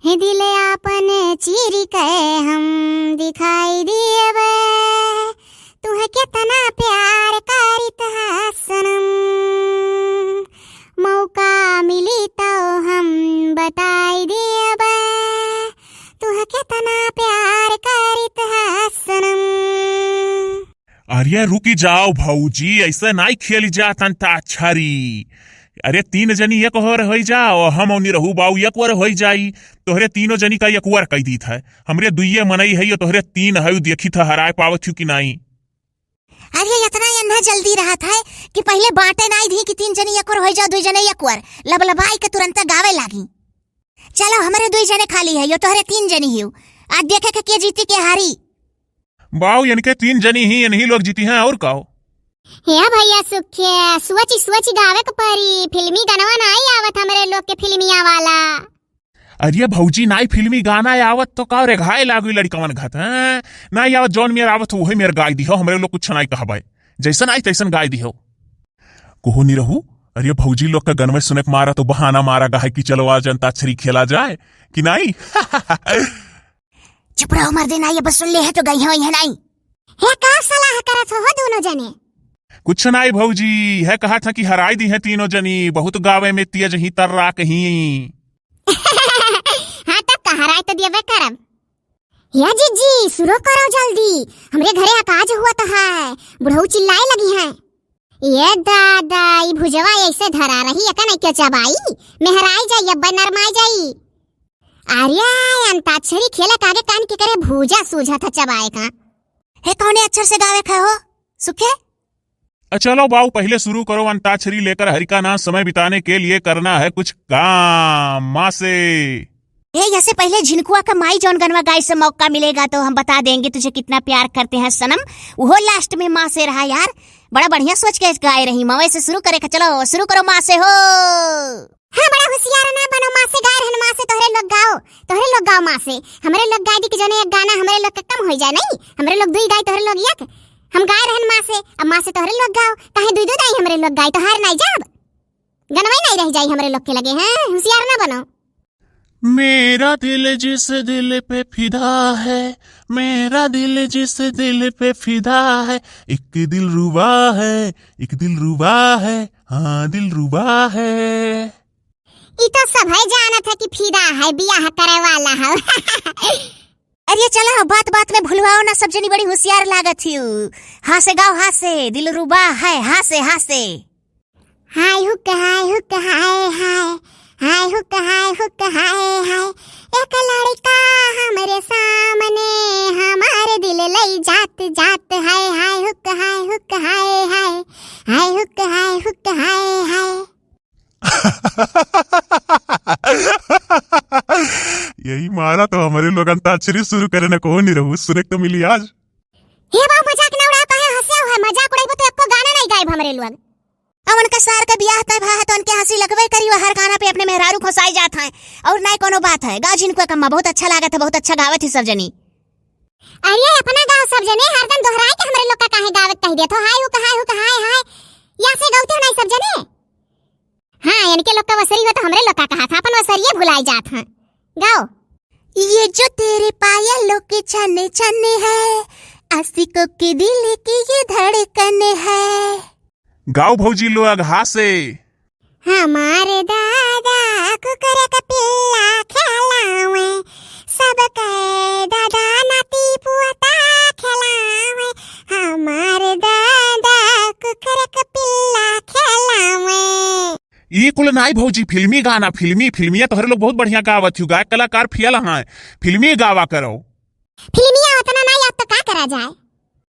हे दिल आपन चीरी के हम दिखाई दिए तुहे कितना प्यार करित है सनम। मौका मिली तो हम बताई दिए तुहे कितना प्यार करित है सनम। अरे रुकी जाओ भौजी, ऐसे नहीं खेली जात अंताक्षरी। अरे तीन जनी एक और हो जाओ, हम और रहू बाऊ एक और हो जाई। तोहरे तीनों जनी का एक और कह दी था, हमरे दुइये मनई है, तोहरे तीन है, देखी था हराए पावत कि नहीं। अरे इतना अन्ना जल्दी रहा था कि पहले बाटे नहीं दी कि तीन जनी एक और हो जाओ, दुई जने एक और लबलबाई के तुरंत गावे लागी। चलो हमारे दुई जने खाली है, यो तोहरे तीन जनी ही। आज देखे के जीती के हारी। बाऊ इनके तीन जनी ही, इन्हीं लोग जीती हैं और कहो। या भैया सुखिया सोची गावे के परी, फिल्मी गाना नहीं आवत हमरे लोग के फिल्मिया वाला। अरे भौजी नाई फिल्मी गाना आवत तो का रे घाय लागू लड़कवन घत हैं नहीं आवत, जौन मेर आवत वही मेर गाय दी हो, हमरे लोग कुछ नहीं कहबे, जैसन आई तैसन गाय दी हो। कोहो नहीं रहू। अरे भौजी लोग का गनवे सुने मारा तो बहाना मारा गाय की चलो आज अंताक्षरी खेला जाए कि नहीं। चुप रहो मर्दे, ना ये बस सुन ले है तो गई हो यहाँ नहीं। हे का सलाह करत हो दोनों जने? कुछ नहीं भौजी, है कहा था कि हराई दी है तीनों जनी, बहुत गावे में तेज ही तर्रा कहीं। हाँ तब का हराई तो दिया करम। या जीजी शुरू करो जल्दी, हमरे घरे अकाज हुआ तो है, बुढ़ऊ चिल्लाए लगी है। ये दादा ई भुजवा ऐसे धरा रही है नहीं क्या चबाई, मेहराई जाई अब नरमाई जाई। आर्या अंताक्षरी खेला कागे कान के करे भूजा सूझा था चबाए का। हे कौने अक्षर से गावे खा हो सुखे? चलो बाऊ पहले शुरू करो, अंताक्षरी लेकर हरिका नाम समय बिताने के लिए करना है कुछ काम। माँ से ऐसे पहले झिनकुआ का माई जौन गनवा गाय से मौका मिलेगा तो हम बता देंगे तुझे कितना प्यार करते हैं सनम। वो लास्ट में माँ से रहा यार, बड़ा बढ़िया सोच के गाय रही माँ। वैसे शुरू करे, चलो शुरू करो माँ से हो। हाँ बड़ा होशियार ना बनो, माँ से गाय रहन, माँ से तोहरे लोग गाओ माँ से। हमरे लोग गाय दी कि जने एक गाना हमरे लोग के कम हो जाए नहीं, हमरे लोग दुई गाय तोहरे लोग एक, हम गाय रहन माँ से, अब माँ से तोहरे लोग गाओ, काहे दुई दाई हमरे लोग गाय तो हार नहीं जाब, गनवाई नहीं रह जाई हमरे लोग के लगे। हैं होशियार ना बनो। मेरा दिल जिस दिल पे फिदा है, मेरा दिल जिस दिल पे फिदा है, एक दिल रुबा है, एक दिल रुबा है, हाँ दिल रुबा है। ई तो सब है जाना था कि फिदा है, बियाह करे वाला है। अरे चलो बात बात में भूलवाओ ना, सब जनी बड़ी होशियार लागत थी। हाँ से गाओ, हाँ से दिल रुबा है, हाँ से हाँ से। हाय हुक हाय हुक हाय हाय, हाय हुक हाय हुक हाय हाय, एक लड़का हमरे सामने हमारे दिल लई जात जात है। हाय हुक हाय हुक हाय हाय, हाय हुक हाय हुक हाय हाय। यही मारा तो हमारे लोग अंताक्षरी शुरू करने को नहीं रहू, सुने तो मिली आज। हे बा मजाक ना उड़ा, काहे हंसे हो? मजाक उड़ाइबो तो एको गाना नहीं गाइब हमरे लोग। अब उनका सार का ब्याह तय भा है तो उनके हंसी लगवे करी, हर गाना पे अपने मेहरारू खोसाई जात है और नहीं कोनो बात है। गा जिनको कम्मा बहुत अच्छा लागत है, बहुत अच्छा गावत है सब जनी। अरे अपना गाओ सब जने, हरदम दोहराए के हमरे लोग का काहे गावत कह देत हो। हाय हुक हाय हुक हाय हाय, या से गाउते हो नहीं सब जने। हाँ इनके लोग का वसरी हो तो हमरे लोग का कहा था, अपन वसरिये भुलाई जात हैं। गाओ। ये जो तेरे पायलों के छने छने है, आशिकों के दिल की ये धड़कन है। गाओ भौजी लोग हाँ से। हमारे दादा कुकर का पिल्ला खिलावे, सबके दादा नाती पुआता खिलावे। हमारे दादा कुकर का पिल्ला खिलावे। ये कुल नाई भौजी फिल्मी गाना, फिल्मिया तोहरे लोग बहुत बढ़िया गावत हो, गायक कलाकार फियल हैं, फिल्मी गावा करो। फिल्मिया उतना नहीं अब तो का करा जाए।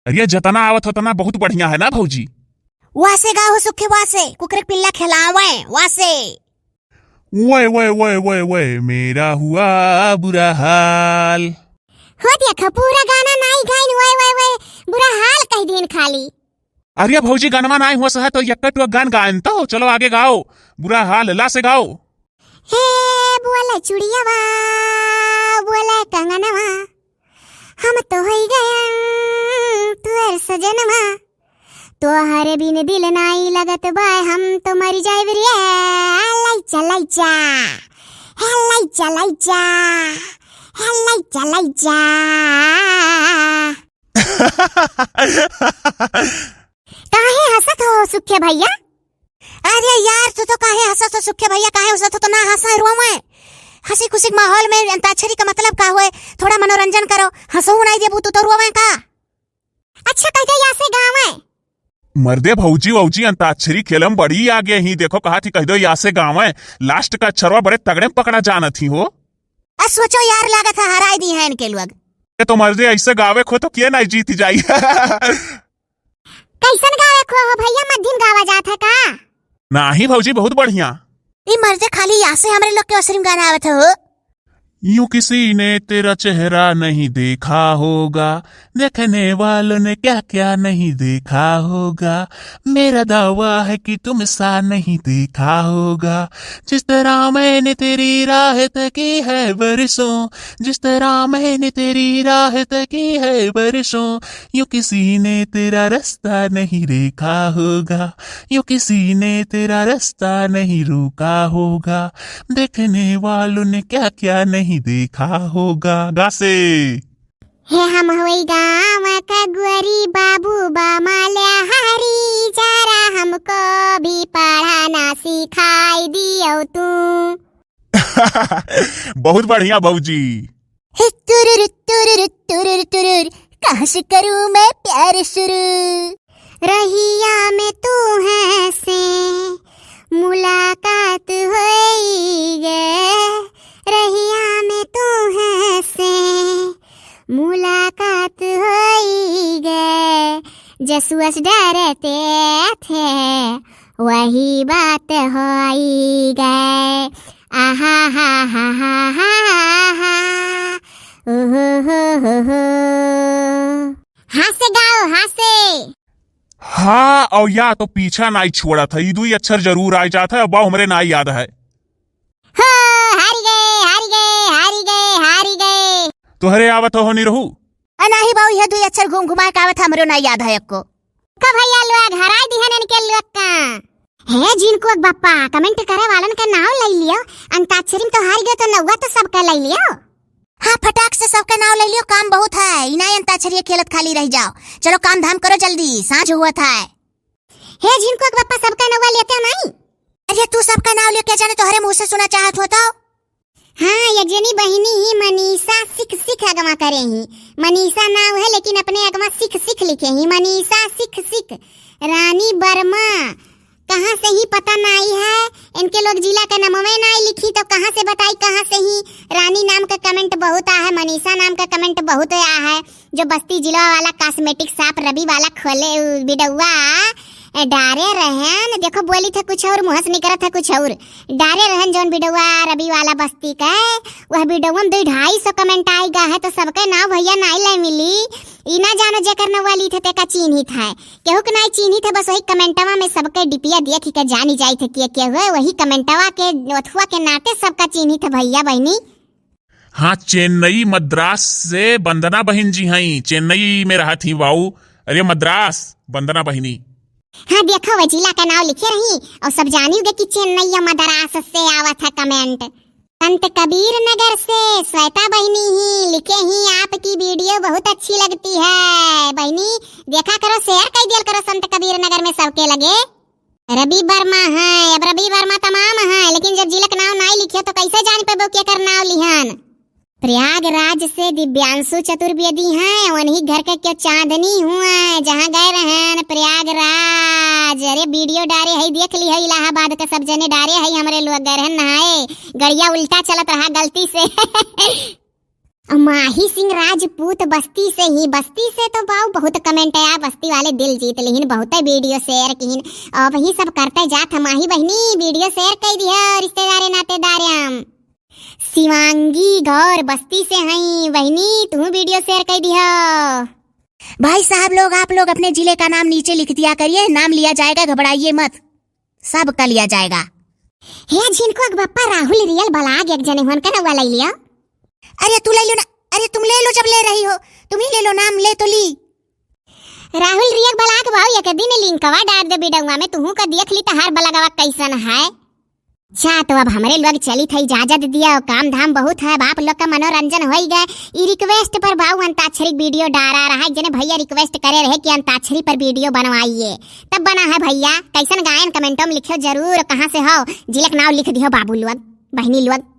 अरे जतना आवत उतना बहुत बढ़िया है ना भौजी। वासे गाओ सुखे, वासे कुकर पिल्ला खिलावे वासे। वो वो मेरा हुआ बुरा हाल। हो दिया पूरा गाना नहीं गाइन, वो बुरा हाल कह दिन खाली। अरे भौजी गानवा नहीं हुआ सह तो यक्कट गान गायन तो चलो आगे गाओ, बुरा हाल ला से गाओ। हे बोले चुड़ियावा बोले कंगनवा, हम तो हो गए तुअर सजनवा, तोहरे बिन दिल नाई लगत बाय, हम तो मरी जाए रे लैचा लैचा। लैचा काहे हंसत हो सुखे भैया? अरे यार तू तो काहे हंसत हो सुखे भैया, काहे हंसत हो? तो ना हंसा रो मैं हंसी खुशी माहौल में अंताक्षरी का मतलब का हुए, थोड़ा मनोरंजन करो, हंसो नहीं देबू तू तो रो मैं का। अच्छा कहते यहाँ से गाँव है मर्दे भौजी वौजी अंताक्षरी खेलम बड़ी आगे ही, देखो कहा थी कह दो या से गाँव है, लास्ट का अक्षरवा बड़े तगड़े में पकड़ा जाना थी हो। सोचो यार लागत है हराई दी है इनके लोग। तो मर्दे ऐसे गावे खो तो किए नहीं जीत जाई। कैसन गावे खो हो भैया? मध्यम गावा जात है का? नाही भौजी बहुत बढ़िया। ये मर्दे खाली यहाँ से हमारे लोग के असरिम गाना आवत हो। यूं किसी ने तेरा चेहरा नहीं देखा होगा, देखने वालों ने क्या क्या नहीं देखा होगा, मेरा दावा है कि तुम सा नहीं देखा होगा, जिस तरह मैंने तेरी राह तकी है बरसों, जिस तरह मैंने तेरी राह तकी है बरसों, यूं किसी ने तेरा रास्ता नहीं देखा होगा, यूं किसी ने तेरा रास्ता नहीं रोका होगा, देखने वालों ने क्या क्या नहीं देखा होगा। गासे हे हम होई गाँव का गुअरी बाबू बमाल्या हरी, जरा हमको भी पढ़ाना सिखाई दियो तू। बहुत बढ़िया भौजी। तुरुरु तुरुरु तुरुरु तुरुरु, कहाँ से करूँ मैं प्यार शुरू, रहिया में तू है से मुलाकात होई गे, रहिया में तू है से मुलाकात होई गे, जसुअस डरते थे वही बात होई गे, आहा हा हा हा हा हा हासे गाओ हासे। हाँ और या तो पीछा नहीं छोड़ा था, ईदू अक्षर जरूर आ जाता है, अब हमरे ना याद है। हारी गए तुहरे आवत हो नहीं रहू नहीं बाबू यह दुई अक्षर घूम घुमा के आवत हमरो नहीं याद है को। का भैया लोग हराई दिहन इनके लोग का है, जिनको बप्पा कमेंट करे वालन का नाम ले लियो, अंताक्षरी में तो हार गए तो नौवा तो सबका ले लियो। हाँ फटाक से सबका नाम ले लियो, काम बहुत है, इना अंताक्षरी खेलत खाली रह जाओ, चलो काम धाम करो जल्दी, सांझ हुआ था। हे जिनको बप्पा सबका नौवा लेते नहीं? अरे तू सबका नाम ले क्या जाने तोहरे मुंह से सुना चाहत हो तो। हाँ एक जनी बहिनी ही मनीषा सिख अगमा करे ही, मनीषा नाम है लेकिन अपने अगमा सिख लिखे ही, मनीषा सिख रानी वर्मा, कहाँ से ही पता नहीं है, इनके लोग जिला का नाम में नहीं लिखी तो कहाँ से बताई कहाँ से ही। रानी नाम का कमेंट बहुत आया है, मनीषा नाम का कमेंट बहुत आया है, जो बस्ती जिला वाला कॉस्मेटिक शॉप रवि वाला खोले बिडौआ डारे रहन, देखो बोली था कुछ और मुँह से निकला था कुछ और, डारे रहन जौन बिडौआ रवि वाला बस्ती का, वह बिडौआ में 200-250 कमेंट आएगा है, तो सबके नाव भैया नहीं ले मिली, इना जानो जेकर नवाली थे ते का चिन्हित है, केहू के नहीं चिन्हित है, बस वही कमेंटवा में सबके डिपिया दिया कि जानी जाई थे के हुए, वही कमेंटवा के अथवा के नाते सबका चिन्हित है भैया बहनी। हाँ चेन्नई मद्रास से वंदना बहन जी हैं, चेन्नई में रहा थी वाऊ, अरे मद्रास वंदना बहनी। हाँ देखो वह जिला का नाम लिखे रही और सब जानी होगे कि चेन्नई या मद्रास से आवा था कमेंट। संत कबीर नगर से श्वेता बहनी ही लिखे ही, आपकी वीडियो बहुत अच्छी लगती है बहनी, देखा करो शेयर कर दिया करो संत कबीर नगर में सबके लगे। रवि वर्मा है, अब रवि वर्मा तमाम है, लेकिन जब जिला का नाम नहीं लिखे तो कैसे जान पाबो क्या कर नाम लिहन। प्रयागराज से दिव्यांशु चतुर्वेदी हैं, उन्हीं घर का क्यों चांदनी हुआ जहाँ गए रहन प्रयागराज। अरे वीडियो डारे है देख ली है, इलाहाबाद का सब जने डारे है, हमारे लोग गए रहन नहाए, गड़िया उल्टा चलत रहा गलती से। माही सिंह राजपूत बस्ती से तो बाऊ बहुत कमेंट आया, बस्ती वाले दिल जीत लिहिन, बहुत वीडियो शेयर किहिन, अब ही सब करते जात माही बहनी वीडियो शेयर कर दिया रिश्तेदारे नातेदार। शिवांगी गौर बस्ती से हैं बहनी, तुम वीडियो शेयर कर दिया। भाई साहब लोग आप लोग अपने जिले का नाम नीचे लिख दिया करिए, नाम लिया जाएगा, घबराइए मत, सब का लिया जाएगा। हे जिनको बप्पा राहुल रियल बलाग एक जने होन का नवा ले लिया। अरे तू ले लो ना, अरे तुम ले लो, जब ले रही हो तुम ही ले लो, नाम ले तो ली। राहुल रियल बलाग भाव एक दिन लिंकवा डाल दे बिडंगवा में, तुहू का देख ली तो हर बलगवा कैसन है। अच्छा तो अब हमरे लोग चली थी इजाजत दिया, काम धाम बहुत है, बाप लोग का मनोरंजन हो गए। ई रिक्वेस्ट पर भाऊ अंताक्षरी वीडियो डाला रहा है, जने भैया रिक्वेस्ट करे रहे कि अंताक्षरी पर वीडियो बनवाइए, तब बना है भैया। कैसन गायन कमेंटों में लिखो जरूर, कहाँ से हो, जिलक नाव लिख दियो बाबू लोग बहनी लोग।